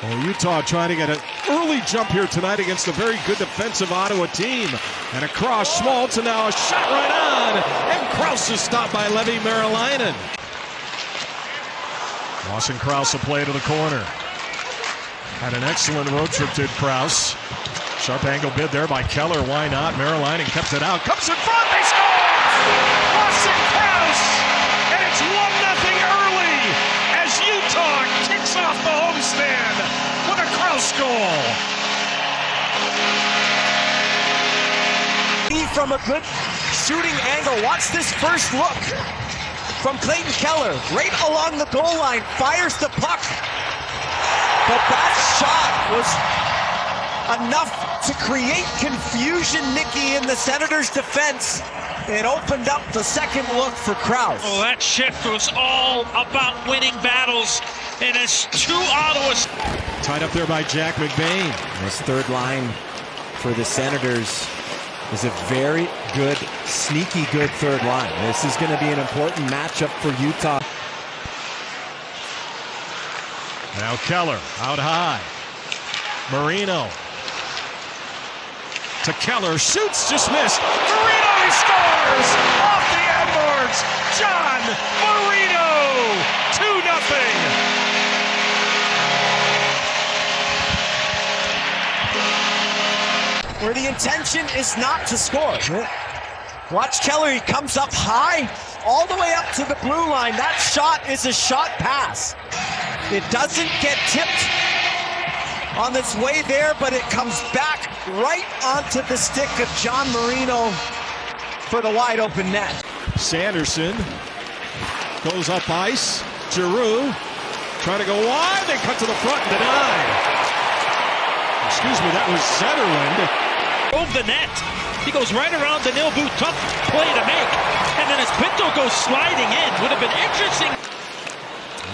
Well, Utah trying to get an early jump here tonight against a very good defensive Ottawa team. And across Schmaltz, and now a shot right on. And Krause is stopped by Levi Meriläinen. Lawson Krause a play to the corner. Had an excellent road trip, did Krause. Sharp angle bid there by Keller. Why not? Meriläinen kept it out. Comes in front. They score! Lawson Krause! And it's 1-0 early as Utah kicks off the homestand with a Krause goal. From a good shooting angle. Watch this first look from Clayton Keller. Right along the goal line. Fires the puck. But that shot was enough to create confusion, Nicky, in the Senators' defense. It opened up the second look for Krause. Oh, that shift was all about winning battles. And it's two Ottawas. Tied up there by Jack McBain. This third line for the Senators is a very good, sneaky good third line. This is going to be an important matchup for Utah. Now Keller out high. Marino to Keller, shoots, just missed. Marino, he scores off the end boards. John Marino, 2-0. Where the intention is not to score. Watch Keller, he comes up high, all the way up to the blue line. That shot is a shot pass. It doesn't get tipped on its way there, but it comes back right onto the stick of John Marino for the wide open net. Sanderson goes up ice. Giroux trying to go wide. They cut to the front and denied. Excuse me, that was Zetterlund. Over the net. He goes right around the Nilbu. Tough play to make. And then as Pinto goes sliding in, would have been interesting.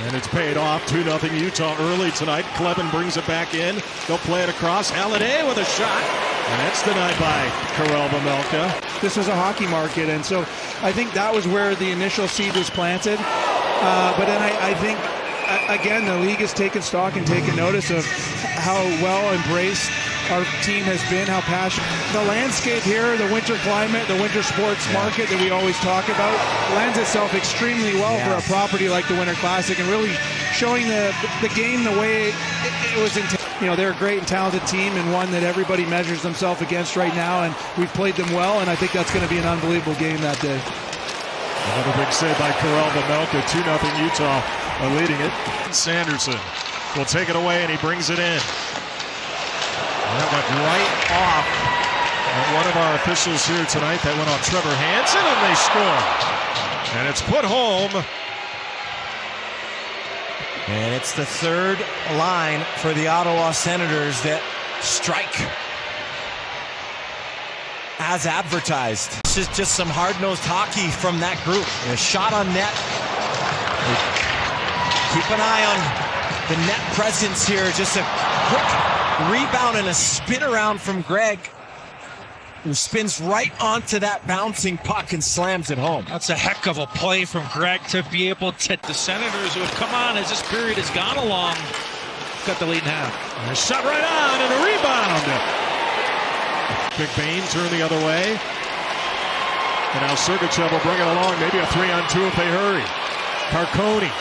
And it's paid off. 2-0 Utah early tonight. Kleben brings it back in. They'll play it across. Halliday with a shot. And that's denied by Karel Vejmelka. This was a hockey market, and so I think that was where the initial seed was planted. But then I think, again, the league has taken stock and taken notice of how well embraced our team has been, how passionate. The landscape here, the winter climate, the winter sports market that we always talk about lends itself extremely well for a property like the Winter Classic, and really showing the game the way it was intended. You know, they're a great and talented team, and one that everybody measures themselves against right now, and we've played them well, and I think that's going to be an unbelievable game that day. Another big save by Karel Vejmelka. 2-0 Utah leading it. Sanderson will take it away, and he brings it in. That went right off one of our officials here tonight. That went off Trevor Hansen, and they score. And it's put home. And it's the third line for the Ottawa Senators that strike as advertised. This is just some hard-nosed hockey from that group. A shot on net. Keep an eye on the net presence here. Just a quick rebound and a spin around from Greg, who spins right onto that bouncing puck and slams it home. That's a heck of a play from Greg to be able to. The Senators who have come on as this period has gone along, got the lead in half. And a shot right on and a rebound. McBain turned the other way. And now Sergachev will bring it along. Maybe a 3-on-2 if they hurry. Carconi.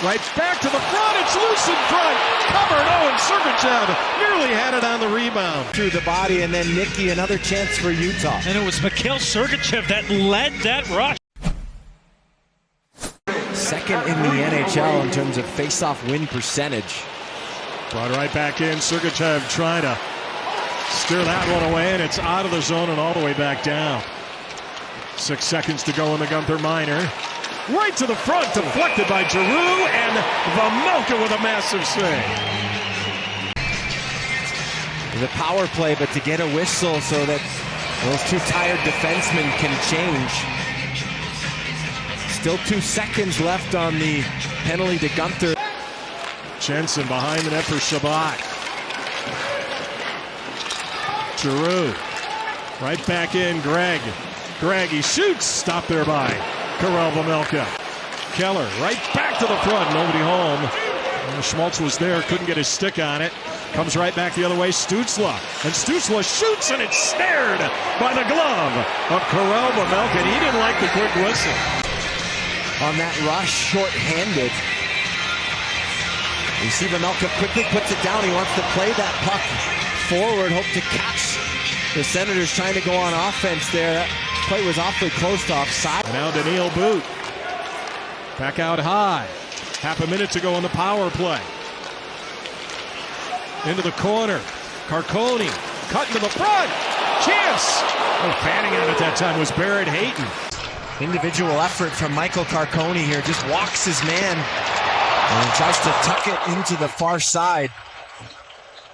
Right back to the front. It's loose in front. Covered. Oh, and Sergachev nearly had it on the rebound. Through the body, and then Nicky, another chance for Utah. And it was Mikhail Sergachev that led that rush. Second in the NHL in terms of face-off win percentage. Brought right back in. Sergachev trying to steer that one away, and it's out of the zone and all the way back down. 6 seconds to go in the Gunther Minor. Right to the front, deflected by Giroux, and Vejmelka with a massive save. The power play, but to get a whistle so that those two tired defensemen can change. Still 2 seconds left on the penalty to Gunther. Jensen behind the net for Shabbat. Giroux. Right back in, Greg. Greg, he shoots. Stopped there by Karel Vejmelka. Keller right back to the front. Nobody home. Well, Schmaltz was there, couldn't get his stick on it. Comes right back the other way, Stützle. And Stützle shoots, and it's snared by the glove of Karel Vejmelka, and he didn't like the quick whistle. On that rush, short-handed. You see Vejmelka quickly puts it down. He wants to play that puck forward, hope to catch the Senators trying to go on offense there. That play was awfully close to offside. And now Daniil Boot. Back out high. Half a minute to go on the power play. Into the corner. Carconi cutting to the front. Chance. Oh, fanning out at that time was Barrett Hayton. Individual effort from Michael Carconi here. Just walks his man and tries to tuck it into the far side.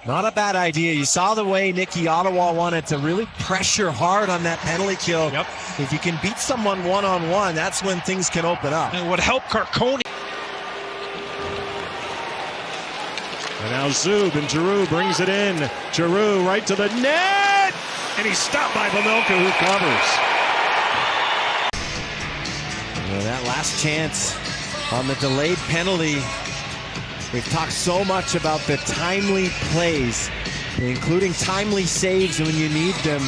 Not a bad idea. You saw the way Nicky Ottawa wanted to really pressure hard on that penalty kill. Yep. If you can beat someone one-on-one, that's when things can open up. And it would help Carconi. And now Zub, and Giroux brings it in. Giroux right to the net! And he's stopped by Vejmelka, who covers. And that last chance on the delayed penalty. We've talked so much about the timely plays, including timely saves when you need them.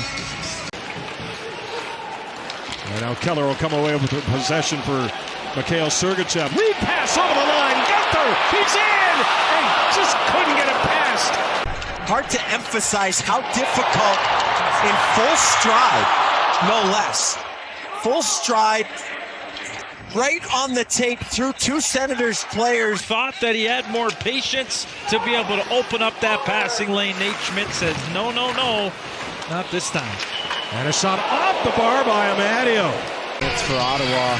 And now Keller will come away with the possession for Mikhail Sergachev. Lead pass over the line. Gunther, he's in! And just couldn't get it past. Hard to emphasize how difficult in full stride, no less. Full stride, right on the tape through two Senators players. Thought that he had more patience to be able to open up that passing lane. Nate Schmidt says, no, no, no, not this time. And a shot off the bar by Amadio. It's for Ottawa.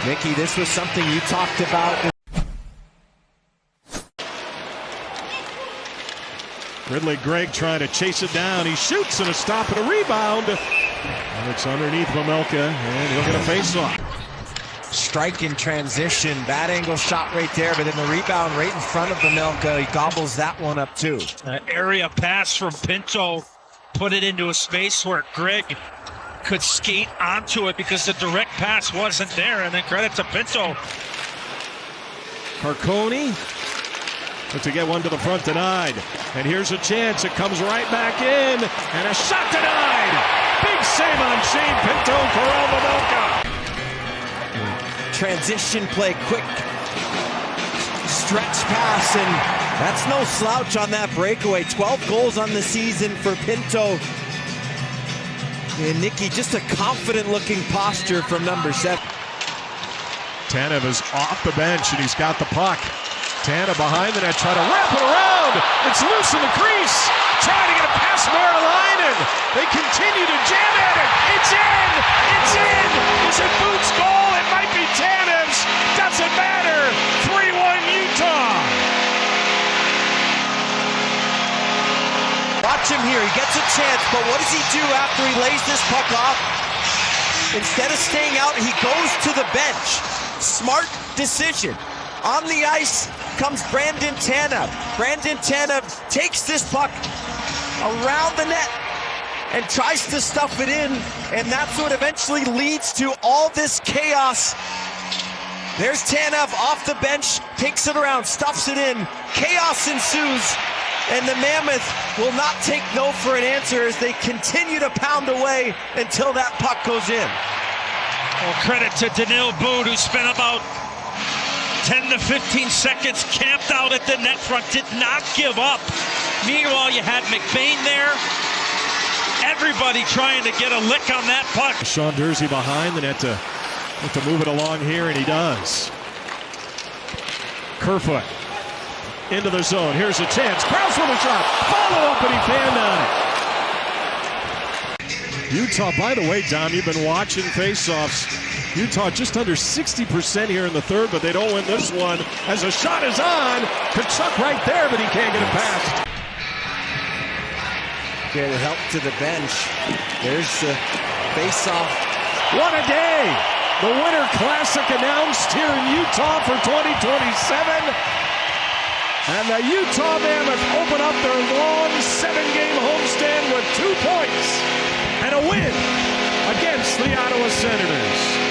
Nicky, this was something you talked about. Ridley Gregg trying to chase it down. He shoots and a stop and a rebound. And it's underneath Vejmelka, and he'll get a face-off. Strike in transition. Bad angle shot right there, but then the rebound right in front of Vejmelka. He gobbles that one up too. Area pass from Pinto. Put it into a space where Gregg could skate onto it because the direct pass wasn't there. And then credit to Pinto. Carconi. But to get one to the front denied. And here's a chance. It comes right back in. And a shot denied. Big save on Shane Pinto. Karel Vejmelka. Transition play, quick stretch pass, and that's no slouch on that breakaway. 12 goals on the season for Pinto. And Nicky, just a confident-looking posture from number 7. Tanev is off the bench, and he's got the puck. Tanev behind the net, trying to wrap it around. It's loose in the crease. Trying to get it past Marilainen. They continue to jam at it. It's in! It's in! Is it Boots' goal? It might be Tanev's. Doesn't matter. 3-1 Utah. Watch him here. He gets a chance, but what does he do after he lays this puck off? Instead of staying out, he goes to the bench. Smart decision. On the ice comes Brandon Tanev. Brandon Tanev takes this puck around the net and tries to stuff it in, and that's what eventually leads to all this chaos. There's Tanev off the bench, takes it around, stuffs it in. Chaos ensues, and the Mammoth will not take no for an answer as they continue to pound away until that puck goes in. Well, credit to Daniil Boot, who spent about 10 to 15 seconds camped out at the net front, did not give up. Meanwhile, you had McBain there. Everybody trying to get a lick on that puck. Sean Dursey behind the net to move it along here, and he does. Kerfoot into the zone. Here's a chance. Krause with a shot. Follow up, and he fanned on it. Utah, by the way, Dom, you've been watching faceoffs. Utah just under 60% here in the third, but they don't win this one. As a shot is on, Kachuk right there, but he can't get it past. Get help to the bench. There's the face-off. What a day! The Winter Classic announced here in Utah for 2027. And the Utah Mammoth open up their long 7-game homestand with 2 points and a win against the Ottawa Senators.